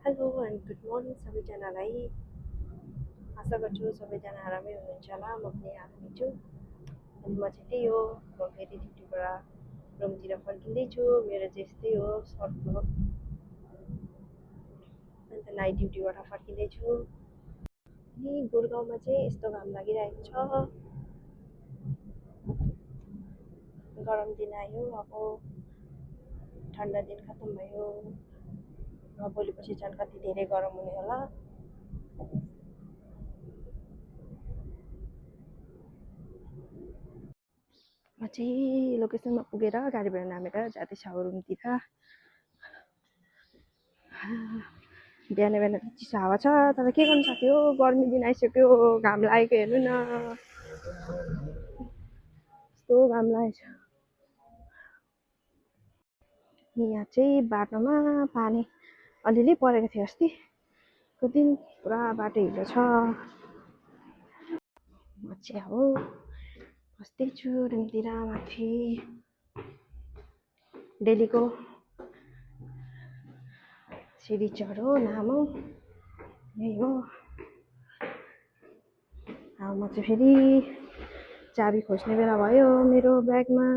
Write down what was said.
Hello and good morning सबैजनालाई। आशा गर्छु सबैजना आरामै हुनुहुन्छ होला। म पनि आरामै छु। अनि म चाहिँ त्यही हो, म फेरि ड्युटीबाट रुमतिर फर्किँदैछु। मेरो चाहिँ यस्तै हो, सर्ट ब्लग। अन्त नाइट ड्युटीबाट फर्किँदैछु। अनि गुडगाउँमा चाहिँ यस्तो घाम लागिरहेको छ। गरम दिन आयो, अब ठन्डा दिन खत्तम भयो। अब भोलि पर्सि झन् कति धेरै गरम हुने होला। म चाहिँ लोकेसनमा पुगेर गाडीबाट नामेर जाँदैछु अब रुमतिर। बिहान बिहान त चिसो हावा छ, तर के गर्नु सक्यो, गर्मी दिन आइसक्यो। घाम लागेको हेर्नु न, कस्तो घाम लागेको छ। यहाँ चाहिँ बाटोमा पानी अलिअलि परेको थियो अस्तिको दिन, पुरा बाटो हिलो छ। म चाहिँ अब बस्दैछु रुमतिर माथि। डेलीको सिँढी चढो नामो यही हो। अब म चाहिँ फेरि चाबी खोज्ने बेला भयो मेरो ब्यागमा।